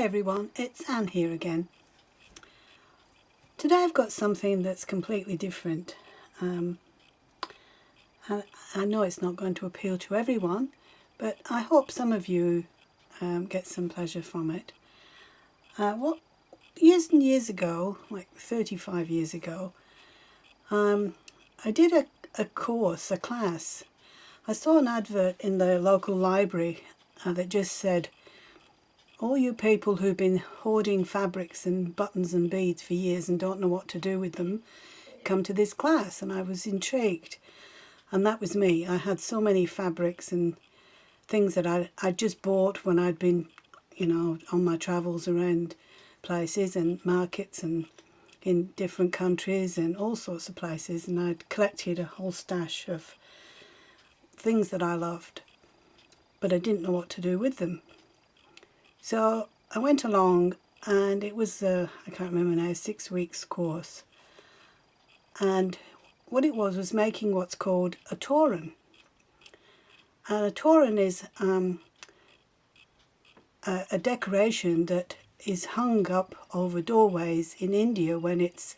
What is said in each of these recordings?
Hi everyone, it's Anne here again. Today I've got something that's completely different. I know it's not going to appeal to everyone, but I hope some of you get some pleasure from it. Years and years ago, like 35 years ago, I did a class. I saw an advert in the local library that just said, all you people who've been hoarding fabrics and buttons and beads for years and don't know what to do with them, come to this class. And I was intrigued. And that was me. I had so many fabrics and things that I just bought when I'd been, on my travels around places and markets and in different countries and all sorts of places. And I'd collected a whole stash of things that I loved, but I didn't know what to do with them. So I went along, and it was I can't remember now, 6 weeks course. And what it was making what's called a Toran. And a Toran is a decoration that is hung up over doorways in India when it's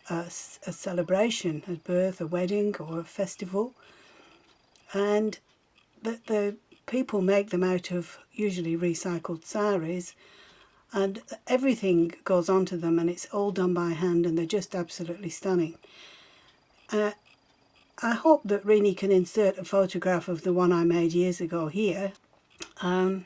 a celebration, a birth, a wedding or a festival. And the people make them out of usually recycled saris, and everything goes onto them, and it's all done by hand, and they're just absolutely stunning. I hope that Rini can insert a photograph of the one I made years ago here. And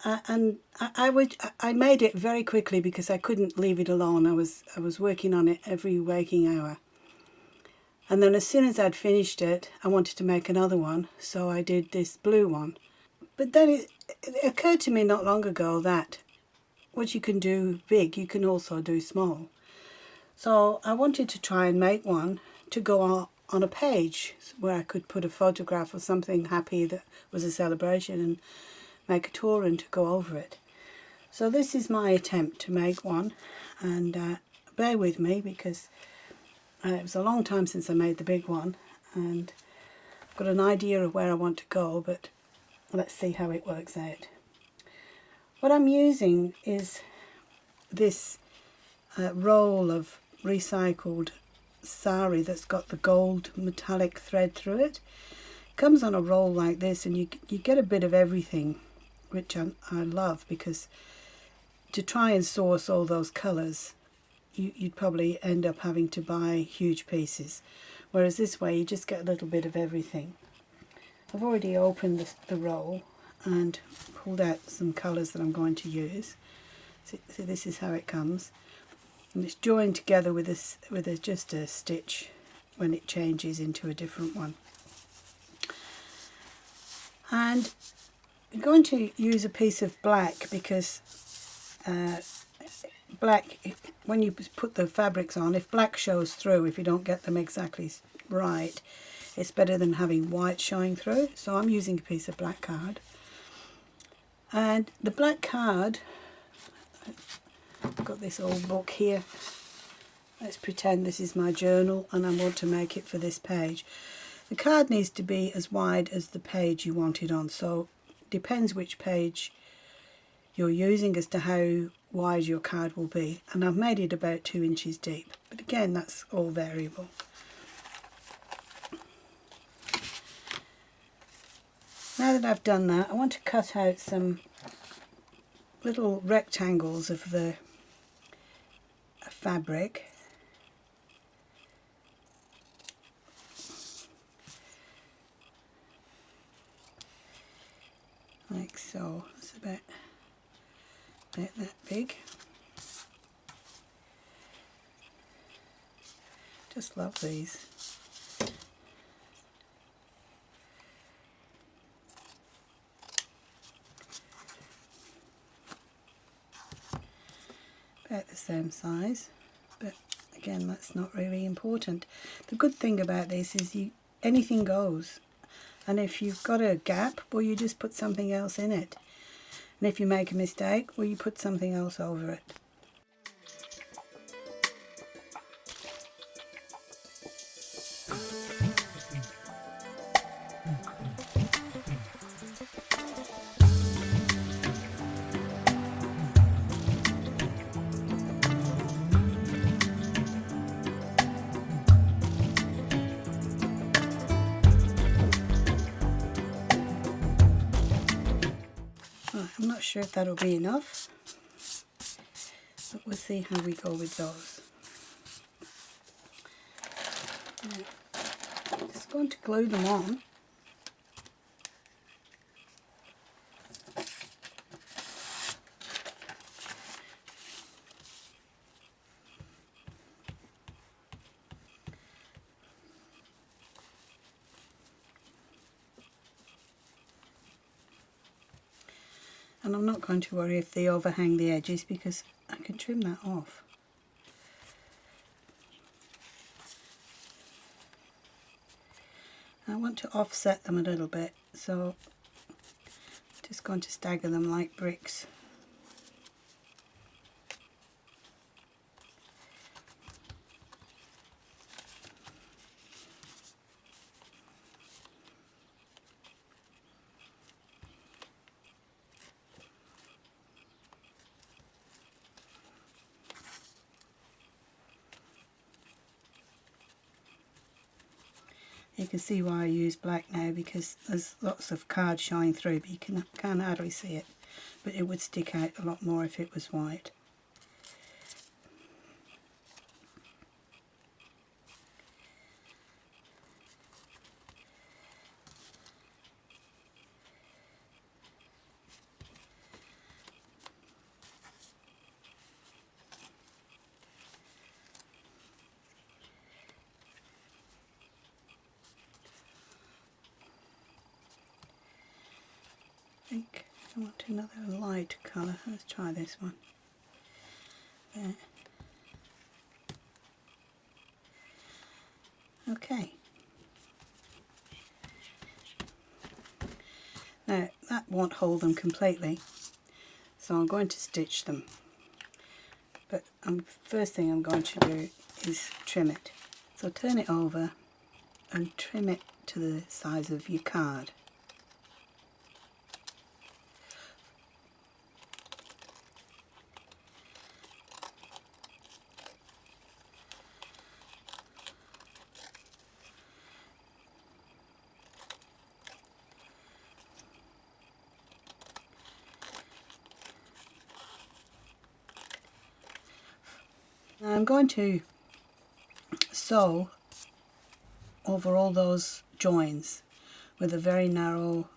I made it very quickly because I couldn't leave it alone. I was working on it every waking hour. And then as soon as I'd finished it, I wanted to make another one, so I did this blue one. But then it occurred to me not long ago that what you can do big, you can also do small. So I wanted to try and make one to go on a page where I could put a photograph of something happy that was a celebration and make a Toran to go over it. So this is my attempt to make one, and bear with me because it was a long time since I made the big one, and I've got an idea of where I want to go, but let's see how it works out. What I'm using is this roll of recycled sari that's got the gold metallic thread through it. It comes on a roll like this, and you get a bit of everything, which I love, because to try and source all those colours, you'd probably end up having to buy huge pieces, whereas this way you just get a little bit of everything. I've already opened the roll and pulled out some colours that I'm going to use. So this is how it comes, and it's joined together with just a stitch when it changes into a different one. And I'm going to use a piece of black because black, when you put the fabrics on, if black shows through, if you don't get them exactly right, it's better than having white showing through. So I'm using a piece of black card. And the black card, I've got this old book here. Let's pretend this is my journal and I want to make it for this page. The card needs to be as wide as the page you want it on, so it depends which page you're using as to how wide your card will be. And I've made it about 2 inches deep, but again, that's all variable. Now that I've done that, I want to cut out some little rectangles of the fabric. Like so. It's about that big. Just love these. About the same size, but again, that's not really important. The good thing about this is anything goes, and if you've got a gap, well, you just put something else in it, and if you make a mistake, well, you put something else over it. sure if that'll be enough, but we'll see how we go with those. Now, just going to glue them on. And I'm not going to worry if they overhang the edges because I can trim that off. I want to offset them a little bit, so I'm just going to stagger them like bricks. You can see why I use black now, because there's lots of card showing through, but you can't hardly see it. But it would stick out a lot more if it was white. I think I want another light colour. Let's try this one. There. Okay. Now that won't hold them completely, so I'm going to stitch them. But first thing I'm going to do is trim it. So turn it over and trim it to the size of your card. Now I'm going to sew over all those joins with a very narrow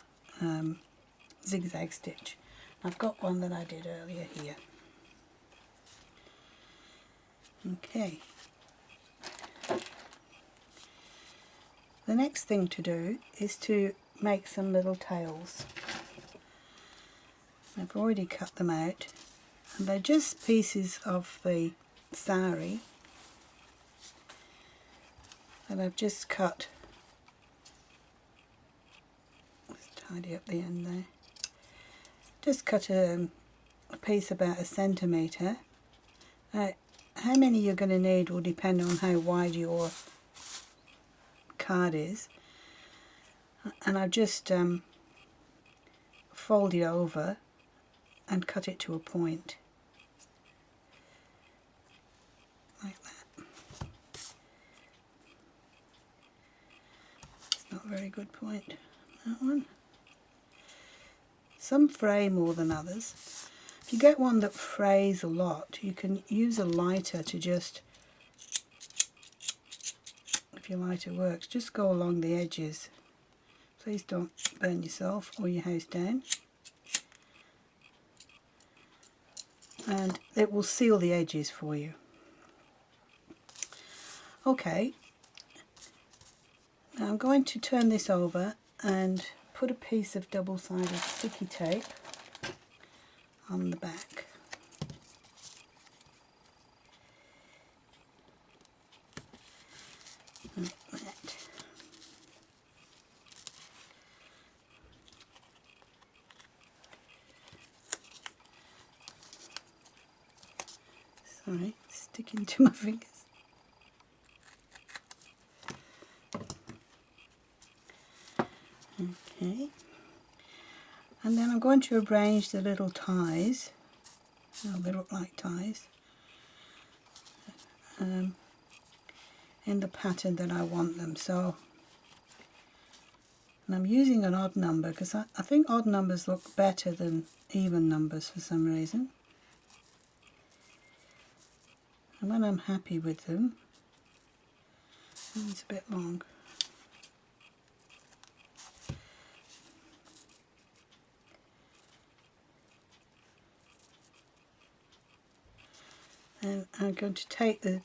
zigzag stitch. I've got one that I did earlier here. Okay. The next thing to do is to make some little tails. I've already cut them out, and they're just pieces of the sari that I've just cut. Let's tidy up the end there. Just cut a piece about 1 centimetre. How many you're going to need will depend on how wide your card is, and I've just fold it over and cut it to a point like that. It's not a very good point, that one. Some fray more than others. If you get one that frays a lot, you can use a lighter to just, if your lighter works, just go along the edges. Please don't burn yourself or your house down. And it will seal the edges for you. Okay, now I'm going to turn this over and put a piece of double-sided sticky tape on the back. Like that. Sorry, sticking to my fingers. Okay, and then I'm going to arrange the little ties, they look like ties, in the pattern that I want them. So And I'm using an odd number because I think odd numbers look better than even numbers for some reason. And when I'm happy with them, it's a bit long. And I'm going to take the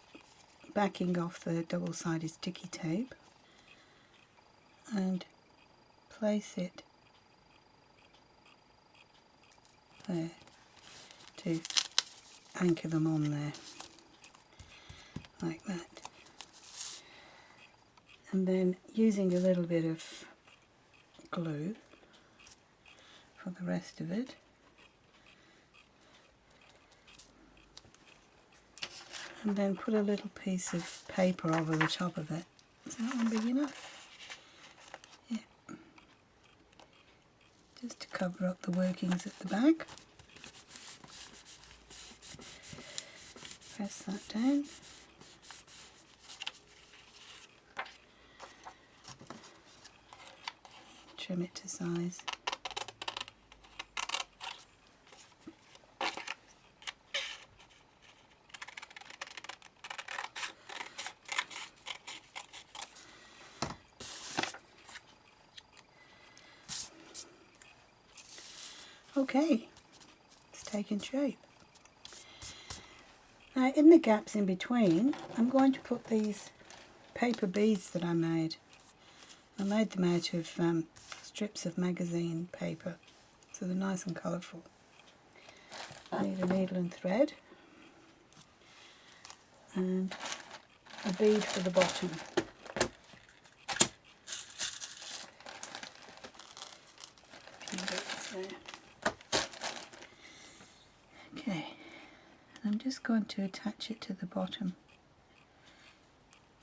backing off the double-sided sticky tape and place it there to anchor them on there, like that. And then using a little bit of glue for the rest of it, and then put a little piece of paper over the top of it. Is that one big enough? Yeah. Just to cover up the workings at the back. Press that down. Trim it to size. Okay, it's taken shape. Now in the gaps in between, I'm going to put these paper beads that I made. I made them out of strips of magazine paper, so they're nice and colourful. I need a needle and thread and a bead for the bottom. Okay, I'm just going to attach it to the bottom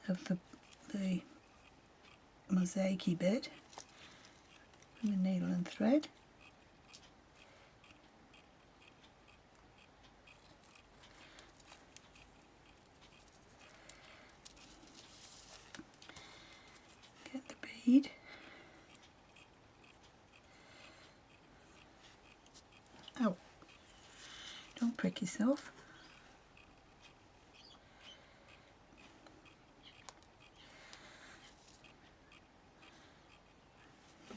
of the mosaic-y bit with the needle and thread. Get the bead. Ow! Don't prick yourself.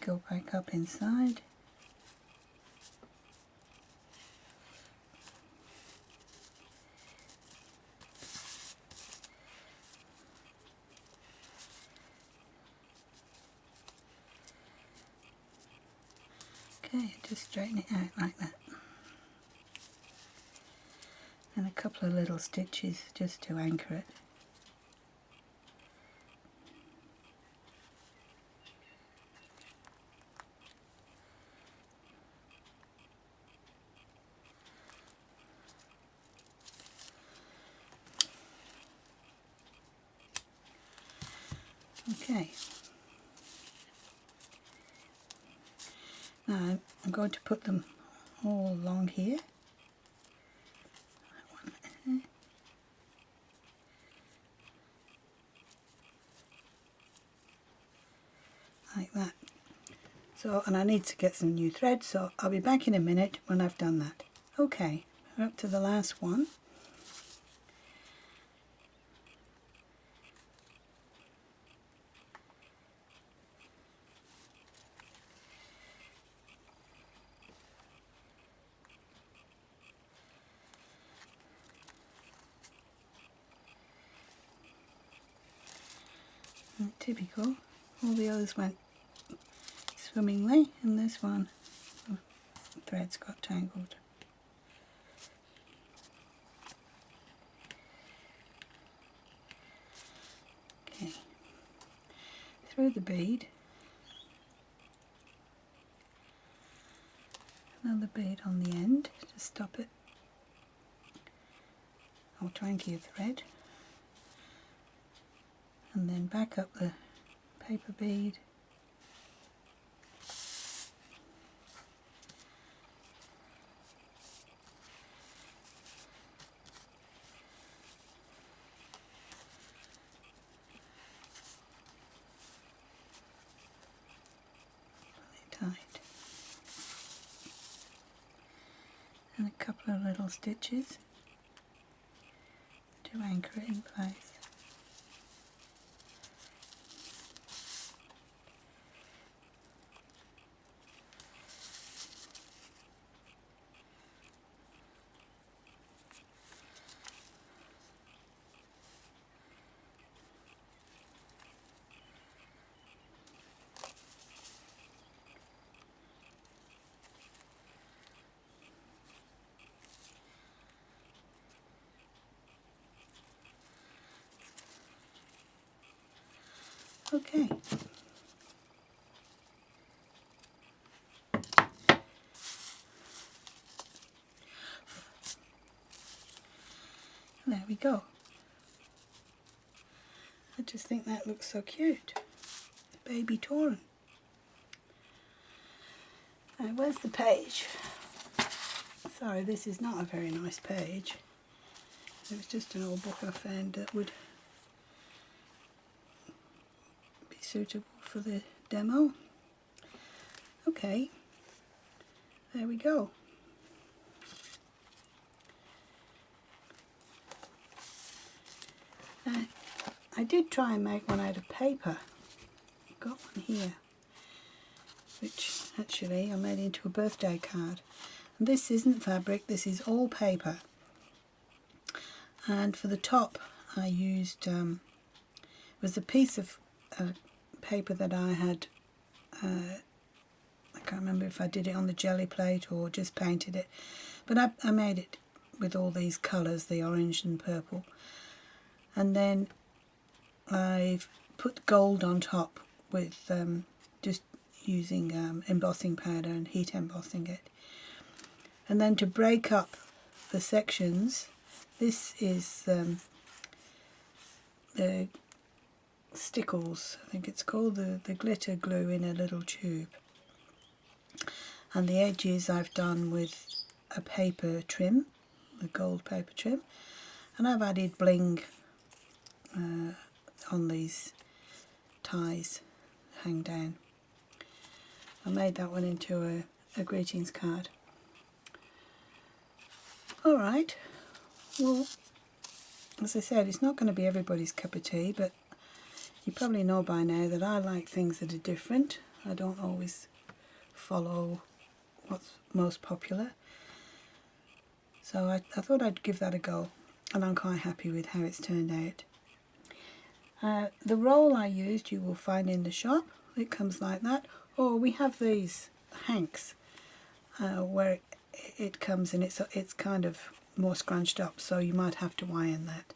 Go back up inside. Okay, just straighten it out like that. And a couple of little stitches just to anchor it. Okay. Now I'm going to put them all along here. Like that. So, and I need to get some new thread, so I'll be back in a minute when I've done that. Okay, we're up to the last one. Typical, all the others went swimmingly, and this one, the threads got tangled. Okay, through the bead, another bead on the end to stop it, or twanky thread, and then back up the paper bead. and a couple of little stitches to anchor it in place. Okay. There we go. I just think that looks so cute. Baby Toran. Now, where's the page? Sorry, this is not a very nice page. It was just an old book I found that would be suitable for the demo. Okay, there we go. Now, I did try and make one out of paper. I've got one here, which actually I made into a birthday card. And this isn't fabric, this is all paper. And for the top I used, was a piece of paper that I had, I can't remember if I did it on the jelly plate or just painted it, but I made it with all these colours, the orange and purple. And then I've put gold on top with just using embossing powder and heat embossing it. And then to break up the sections, this is the Stickles, I think it's called, the glitter glue in a little tube. And the edges I've done with a paper trim, a gold paper trim, and I've added bling on these ties hang down. I made that one into a greetings card. Alright, well, as I said, it's not going to be everybody's cup of tea, but you probably know by now that I like things that are different. I don't always follow what's most popular. So I thought I'd give that a go, and I'm quite happy with how it's turned out. The roll I used you will find in the shop. It comes like that. Or we have these hanks where it comes and it's kind of more scrunched up, so you might have to iron that.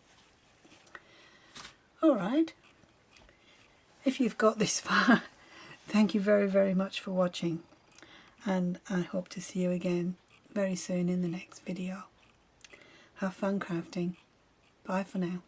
Alright, if you've got this far, thank you very, very much for watching, and I hope to see you again very soon in the next video. Have fun crafting. Bye for now.